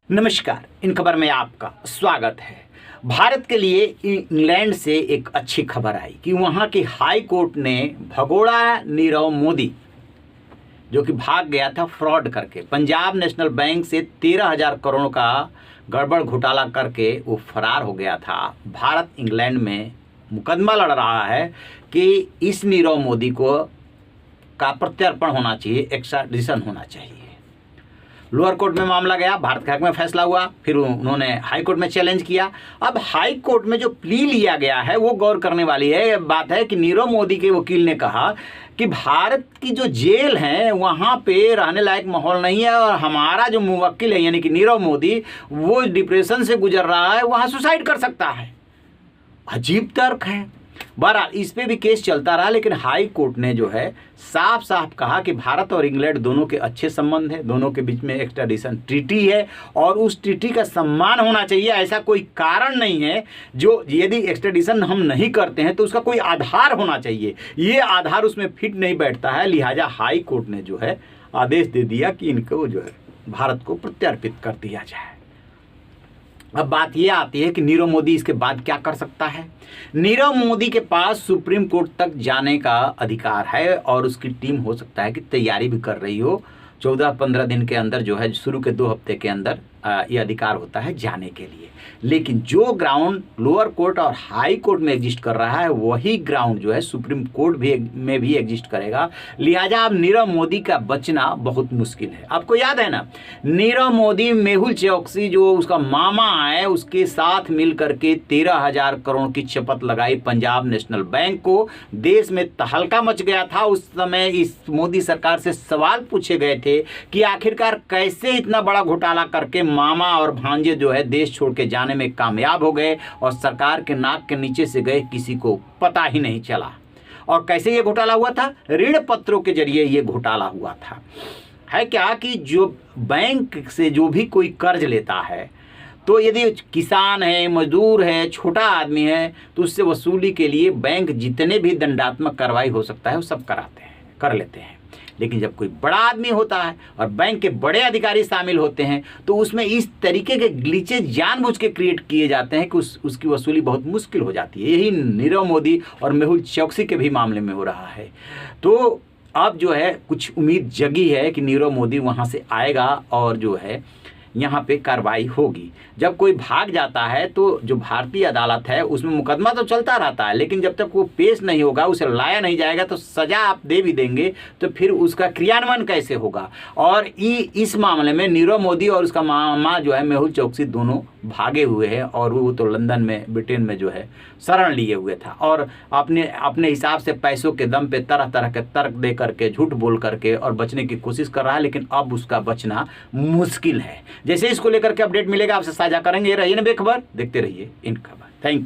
नमस्कार, इन खबर में आपका स्वागत है। भारत के लिए इंग्लैंड से एक अच्छी खबर आई कि वहां की हाई कोर्ट ने भगोड़ा नीरव मोदी, जो कि भाग गया था फ्रॉड करके, पंजाब नेशनल बैंक से 13,000 करोड़ का गड़बड़ घोटाला करके वो फरार हो गया था। भारत इंग्लैंड में मुकदमा लड़ रहा है कि इस नीरव मोदी को का प्रत्यर्पण होना चाहिए, एक्स्ट्राडिशन होना चाहिए। लोअर कोर्ट में मामला गया, भारत के हक में फैसला हुआ, फिर उन्होंने हाई कोर्ट में चैलेंज किया। अब हाई कोर्ट में जो प्ली लिया गया है वो गौर करने वाली है बात है कि नीरव मोदी के वकील ने कहा कि भारत की जो जेल है वहाँ पे रहने लायक माहौल नहीं है और हमारा जो मुवक्किल है यानी कि नीरव मोदी वो डिप्रेशन से गुजर रहा है, वहाँ सुसाइड कर सकता है। अजीब तर्क है। बहरहाल इस पे भी केस चलता रहा, लेकिन हाई कोर्ट ने जो है साफ साफ कहा कि भारत और इंग्लैंड दोनों के अच्छे संबंध हैं, दोनों के बीच में एक्स्ट्राडिशन ट्रीटी है और उस ट्रीटी का सम्मान होना चाहिए। ऐसा कोई कारण नहीं है जो यदि एक्स्ट्राडिशन हम नहीं करते हैं तो उसका कोई आधार होना चाहिए, ये आधार उसमें फिट नहीं बैठता है। लिहाजा हाई कोर्ट ने जो है आदेश दे दिया कि इनको जो है भारत को प्रत्यर्पित कर दिया जाए। अब बात यह आती है कि नीरव मोदी इसके बाद क्या कर सकता है। नीरव मोदी के पास सुप्रीम कोर्ट तक जाने का अधिकार है और उसकी टीम हो सकता है कि तैयारी भी कर रही हो। 14-15 दिन के अंदर जो है, शुरू के 2 हफ्ते के अंदर ये अधिकार होता है जाने के लिए। लेकिन जो ग्राउंड लोअर कोर्ट और हाई कोर्ट में एग्जिस्ट कर रहा है वही ग्राउंड जो है सुप्रीम कोर्ट में भी एग्जिस्ट करेगा। लिहाजा अब नीरव मोदी का बचना बहुत मुश्किल है। आपको याद है ना, नीरव मोदी मेहुल चौकसी जो उसका मामा है उसके साथ मिल करके 13,000 करोड़ की शपथ लगाई पंजाब नेशनल बैंक को। देश में तहलका मच गया था। उस समय इस मोदी सरकार से सवाल पूछे गए थे कि आखिरकार कैसे इतना बड़ा घोटाला करके मामा और भांजे जो है देश छोड़ के जाने में कामयाब हो गए और सरकार के नाक के नीचे से गए, किसी को पता ही नहीं चला। और कैसे ये घोटाला हुआ था? ऋण पत्रों के जरिए ये घोटाला हुआ था। है क्या कि जो बैंक से जो भी कोई कर्ज लेता है तो यदि किसान है, मजदूर है, छोटा आदमी है तो उससे वसूली के लिए बैंक जितने भी दंडात्मक कार्रवाई हो सकता है वो सब कर लेते हैं। लेकिन जब कोई बड़ा आदमी होता है और बैंक के बड़े अधिकारी शामिल होते हैं तो उसमें इस तरीके के ग्लिचेज जानबूझ के क्रिएट किए जाते हैं कि उसकी वसूली बहुत मुश्किल हो जाती है। यही नीरव मोदी और मेहुल चौकसी के भी मामले में हो रहा है। तो अब जो है कुछ उम्मीद जगी है कि नीरव मोदी वहाँ से आएगा और जो है यहाँ पे कार्रवाई होगी। जब कोई भाग जाता है तो जो भारतीय अदालत है उसमें मुकदमा तो चलता रहता है, लेकिन जब तक वो पेश नहीं होगा, उसे लाया नहीं जाएगा तो सज़ा आप दे भी देंगे तो फिर उसका क्रियान्वयन कैसे होगा। और इस मामले में नीरव मोदी और उसका मामा जो है मेहुल चौकसी दोनों भागे हुए हैं और वो तो लंदन में, ब्रिटेन में जो है शरण लिए हुए था और अपने हिसाब से पैसों के दम पे तरह तरह के तर्क दे करके, झूठ बोल करके और बचने की कोशिश कर रहा है। लेकिन अब उसका बचना मुश्किल है। जैसे इसको लेकर के अपडेट मिलेगा आपसे साझा करेंगे। रहिए ना बेखबर, देखते रहिए इन खबर। Thank you.